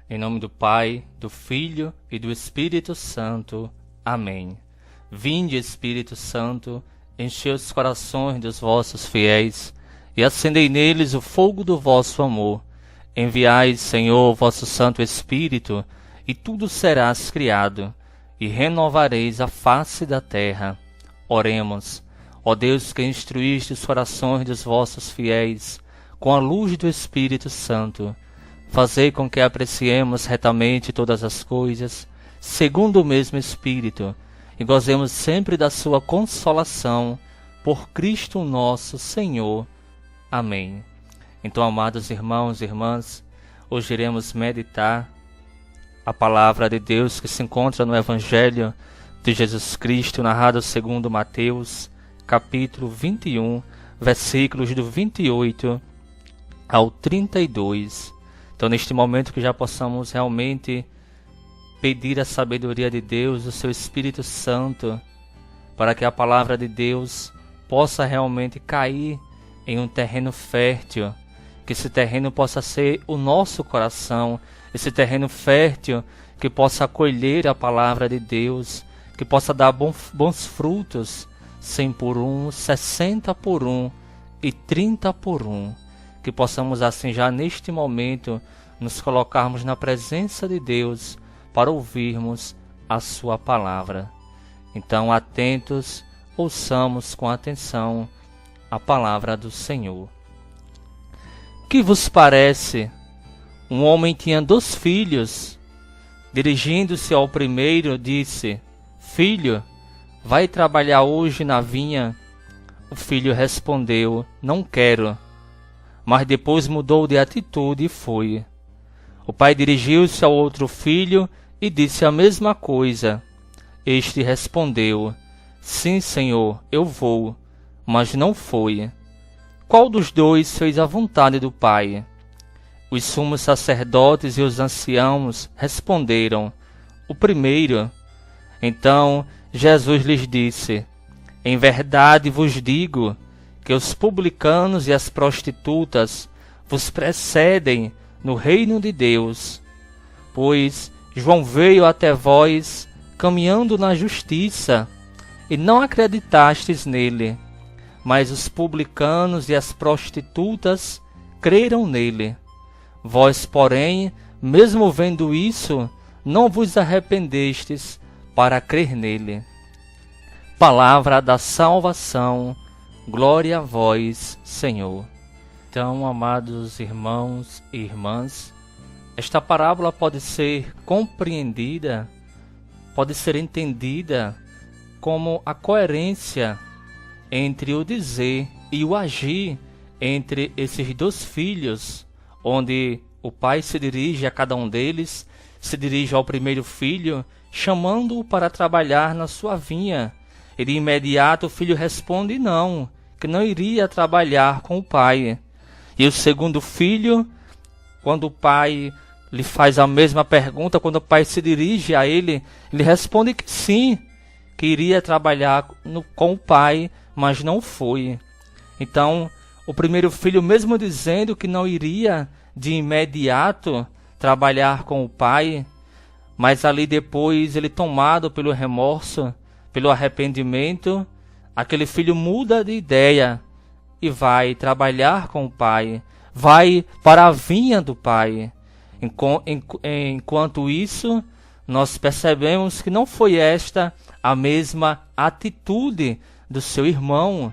Em nome do Pai, do Filho e do Espírito Santo. Amém. Vinde, Espírito Santo, enchei os corações dos vossos fiéis e acendei neles o fogo do vosso amor. Enviai, Senhor, vosso Santo Espírito, e tudo serás criado, e renovareis a face da terra. Oremos. Ó Deus, que instruíste os corações dos vossos fiéis com a luz do Espírito Santo, fazei com que apreciemos retamente todas as coisas, segundo o mesmo Espírito, e gozemos sempre da sua consolação, por Cristo nosso Senhor. Amém. Então, amados irmãos e irmãs, hoje iremos meditar a palavra de Deus que se encontra no Evangelho de Jesus Cristo, narrado segundo Mateus, capítulo 21, versículos do 28 ao 32. Então, neste momento que já possamos realmente pedir a sabedoria de Deus, o seu Espírito Santo, para que a palavra de Deus possa realmente cair em um terreno fértil, que esse terreno possa ser o nosso coração, esse terreno fértil que possa acolher a palavra de Deus, que possa dar bons frutos, 100 por 1, 60 por 1 e 30 por 1. Que possamos assim já neste momento nos colocarmos na presença de Deus para ouvirmos a sua palavra. Então, atentos, ouçamos com atenção a palavra do Senhor. Que vos parece? Um homem tinha 2 filhos. Dirigindo-se ao primeiro, disse: Filho, vai trabalhar hoje na vinha? O filho respondeu: Não quero. Mas depois mudou de atitude e foi. O pai dirigiu-se ao outro filho e disse a mesma coisa. Este respondeu: Sim, senhor, eu vou. Mas não foi. Qual dos 2 fez a vontade do pai? Os sumos sacerdotes e os anciãos responderam: O primeiro. Então Jesus lhes disse: Em verdade vos digo que os publicanos e as prostitutas vos precedem no reino de Deus. Pois João veio até vós caminhando na justiça, e não acreditastes nele, mas os publicanos e as prostitutas creram nele. Vós, porém, mesmo vendo isso, não vos arrependestes para crer nele. Palavra da salvação. Glória a vós, Senhor. Então, amados irmãos e irmãs, esta parábola pode ser compreendida, pode ser entendida como a coerência entre o dizer e o agir entre esses 2 filhos, onde o pai se dirige a cada um deles, se dirige ao primeiro filho, chamando-o para trabalhar na sua vinha. E de imediato o filho responde não, que não iria trabalhar com o pai. E o segundo filho, quando o pai lhe faz a mesma pergunta, quando o pai se dirige a ele, ele responde que sim, que iria trabalhar com o pai, mas não foi. Então, o primeiro filho, mesmo dizendo que não iria de imediato trabalhar com o pai, mas ali depois ele, tomado pelo remorso, pelo arrependimento, aquele filho muda de ideia e vai trabalhar com o pai, vai para a vinha do pai. Enquanto isso, nós percebemos que não foi esta a mesma atitude do seu irmão,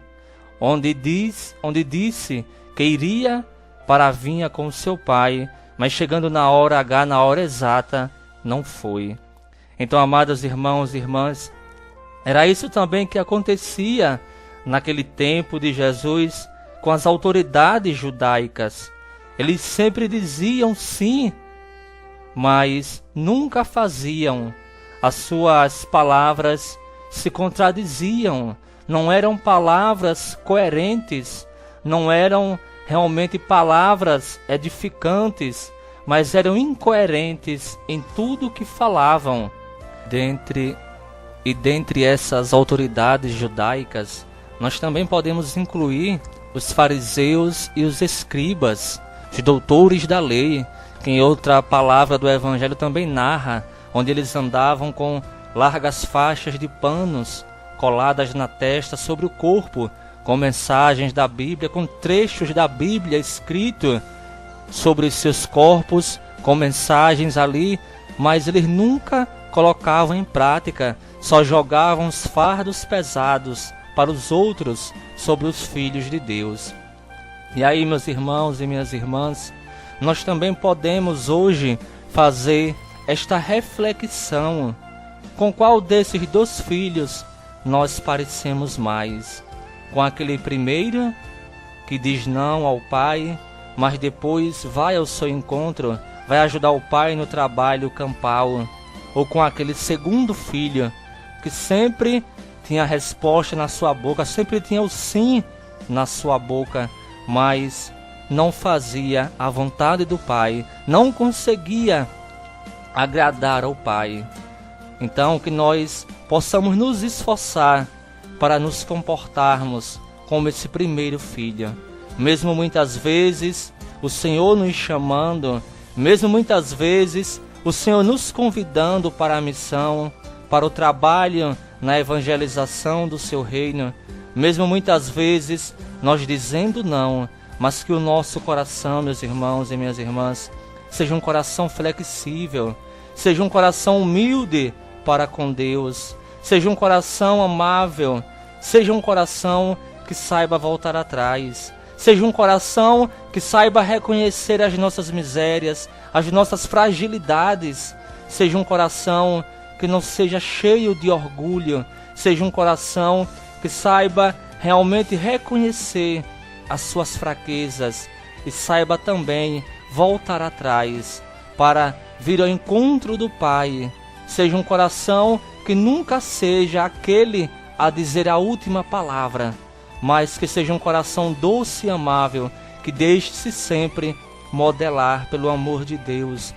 onde disse que iria para a vinha com o seu pai, mas chegando na hora H, na hora exata, não foi. Então, amados irmãos e irmãs, era isso também que acontecia naquele tempo de Jesus com as autoridades judaicas. Eles sempre diziam sim, mas nunca faziam. As suas palavras se contradiziam, não eram palavras coerentes, não eram realmente palavras edificantes, mas eram incoerentes em tudo que falavam. Dentre essas autoridades judaicas, nós também podemos incluir os fariseus e os escribas, os doutores da lei, que em outra palavra do Evangelho também narra, onde eles andavam com largas faixas de panos coladas na testa sobre o corpo, com mensagens da Bíblia, com trechos da Bíblia escrito sobre os seus corpos, com mensagens ali, mas eles nunca colocavam em prática, só jogavam os fardos pesados para os outros sobre os filhos de Deus. E aí, meus irmãos e minhas irmãs, nós também podemos hoje fazer esta reflexão: com qual desses dois filhos nós parecemos mais? Com aquele primeiro que diz não ao pai, mas depois vai ao seu encontro, vai ajudar o pai no trabalho campal, ou com aquele segundo filho que sempre tinha a resposta na sua boca, sempre tinha o sim na sua boca, mas não fazia a vontade do pai, não conseguia agradar ao pai. Então, que nós possamos nos esforçar para nos comportarmos como esse primeiro filho. Mesmo muitas vezes o Senhor nos chamando, mesmo muitas vezes o Senhor nos convidando para a missão, para o trabalho na evangelização do seu reino, mesmo muitas vezes nós dizendo não, mas que o nosso coração, meus irmãos e minhas irmãs, seja um coração flexível, seja um coração humilde para com Deus, seja um coração amável, seja um coração que saiba voltar atrás, seja um coração que saiba reconhecer as nossas misérias, as nossas fragilidades, seja um coração que não seja cheio de orgulho, seja um coração que saiba realmente reconhecer as suas fraquezas e saiba também voltar atrás para vir ao encontro do Pai. Seja um coração que nunca seja aquele a dizer a última palavra, mas que seja um coração doce e amável, que deixe-se sempre modelar pelo amor de Deus,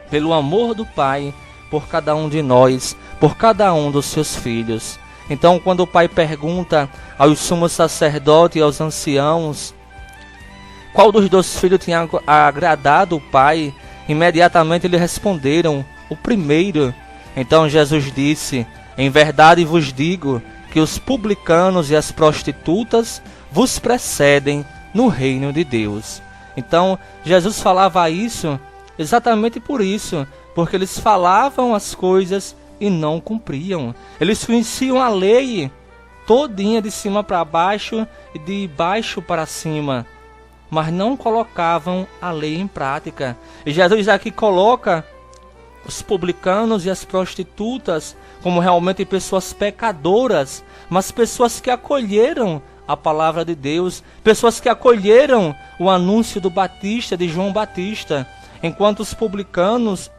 pelo amor do Pai, por cada um de nós, por cada um dos seus filhos. Então, quando o Pai pergunta aos sumos sacerdotes e aos anciãos qual dos dois filhos tinha agradado o Pai, imediatamente eles responderam: o primeiro. Então Jesus disse: em verdade vos digo que os publicanos e as prostitutas vos precedem no reino de Deus. Então Jesus falava isso exatamente por isso, porque eles falavam as coisas e não cumpriam. Eles conheciam a lei todinha de cima para baixo e de baixo para cima, mas não colocavam a lei em prática. E Jesus aqui coloca os publicanos e as prostitutas como realmente pessoas pecadoras, mas pessoas que acolheram a palavra de Deus, pessoas que acolheram o anúncio do Batista, de João Batista, enquanto os publicanos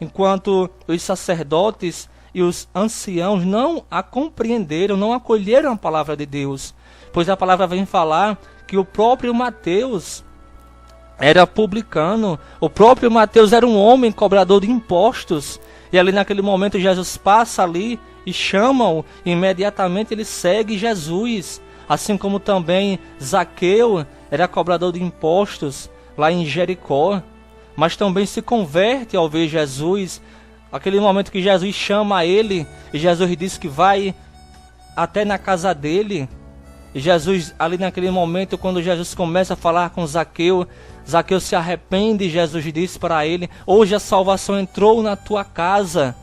enquanto os sacerdotes e os anciãos não a compreenderam, não acolheram a palavra de Deus. Pois a palavra vem falar que o próprio Mateus era publicano, o próprio Mateus era um homem cobrador de impostos, e ali naquele momento Jesus passa ali e chama-o, e imediatamente ele segue Jesus, assim como também Zaqueu era cobrador de impostos lá em Jericó, mas também se converte ao ver Jesus. Aquele momento que Jesus chama ele, e Jesus diz que vai até na casa dele, e Jesus, ali naquele momento, quando Jesus começa a falar com Zaqueu, Zaqueu se arrepende, e Jesus diz para ele: hoje a salvação entrou na tua casa.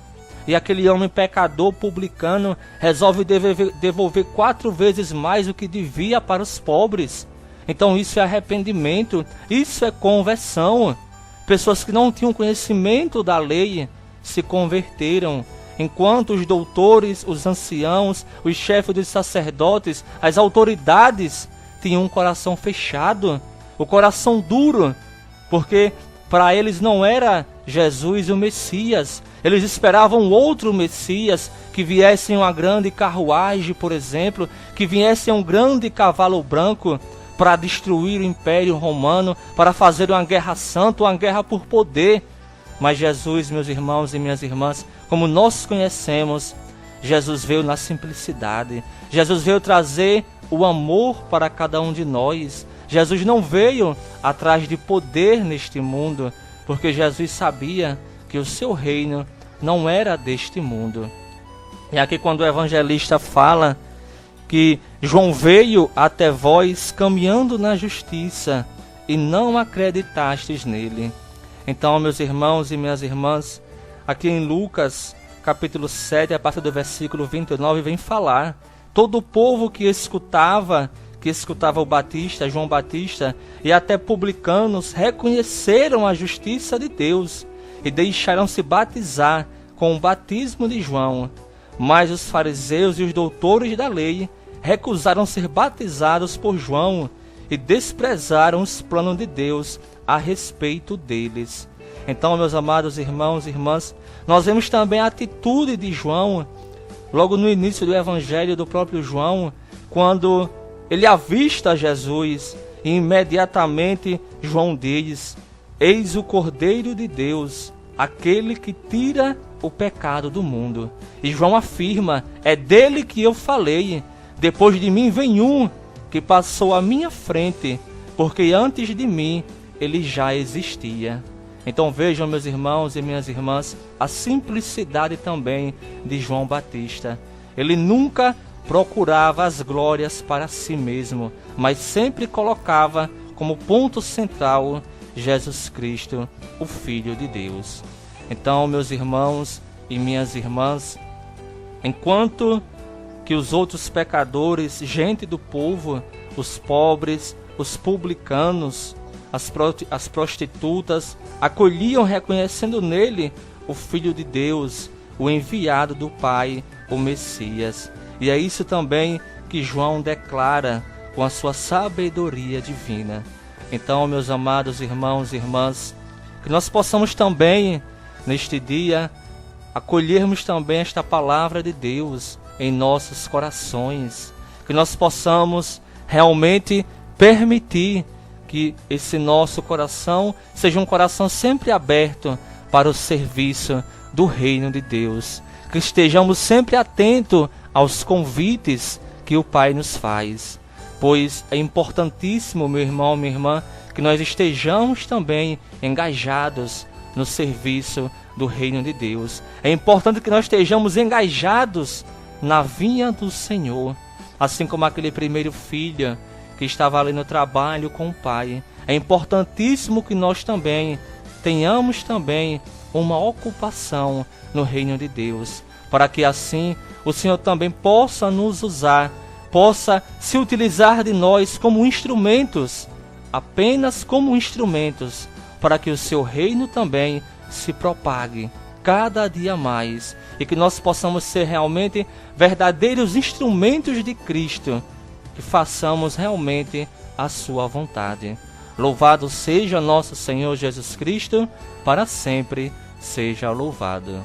E aquele homem pecador publicano resolve devolver 4 vezes mais o que devia para os pobres. Então isso é arrependimento, isso é conversão. Pessoas que não tinham conhecimento da lei se converteram, enquanto os doutores, os anciãos, os chefes dos sacerdotes, as autoridades tinham um coração fechado, o coração duro, porque para eles não era Jesus o Messias. Eles esperavam outro Messias, que viesse em uma grande carruagem, por exemplo, que viesse em um grande cavalo branco para destruir o Império Romano, para fazer uma guerra santa, uma guerra por poder. Mas Jesus, meus irmãos e minhas irmãs, como nós conhecemos, Jesus veio na simplicidade. Jesus veio trazer o amor para cada um de nós. Jesus não veio atrás de poder neste mundo, porque Jesus sabia que o seu reino não era deste mundo. E aqui quando o evangelista fala que João veio até vós caminhando na justiça e não acreditastes nele. Então, meus irmãos e minhas irmãs, aqui em Lucas, capítulo 7, a partir do versículo 29, vem falar: todo o povo que escutava o Batista, João Batista, e até publicanos, reconheceram a justiça de Deus e deixaram-se batizar com o batismo de João. Mas os fariseus e os doutores da lei recusaram ser batizados por João e desprezaram os planos de Deus a respeito deles. Então, meus amados irmãos e irmãs, nós vemos também a atitude de João, logo no início do evangelho do próprio João, quando ele avista Jesus e imediatamente João diz: eis o Cordeiro de Deus, aquele que tira o pecado do mundo. E João afirma: é dele que eu falei, depois de mim vem um que passou à minha frente, porque antes de mim ele já existia. Então vejam, meus irmãos e minhas irmãs, a simplicidade também de João Batista. Ele nunca procurava as glórias para si mesmo, mas sempre colocava como ponto central Jesus Cristo, o Filho de Deus. Então, meus irmãos e minhas irmãs, enquanto que os outros pecadores, gente do povo, os pobres, os publicanos, as prostitutas, acolhiam reconhecendo nele o Filho de Deus, o enviado do Pai, o Messias. E é isso também que João declara com a sua sabedoria divina. Então, meus amados irmãos e irmãs, que nós possamos também, neste dia, acolhermos também esta palavra de Deus em nossos corações, que nós possamos realmente permitir que esse nosso coração seja um coração sempre aberto para o serviço do reino de Deus, que estejamos sempre atentos aos convites que o Pai nos faz, pois é importantíssimo, meu irmão, minha irmã, que nós estejamos também engajados no serviço do reino de Deus. É importante que nós estejamos engajados na vinha do Senhor, assim como aquele primeiro filho que estava ali no trabalho com o pai. É importantíssimo que nós também tenhamos também uma ocupação no reino de Deus, para que assim o Senhor também possa nos usar, possa se utilizar de nós como instrumentos, apenas como instrumentos, para que o seu reino também se propague cada dia mais e que nós possamos ser realmente verdadeiros instrumentos de Cristo, que façamos realmente a sua vontade. Louvado seja nosso Senhor Jesus Cristo, para sempre seja louvado.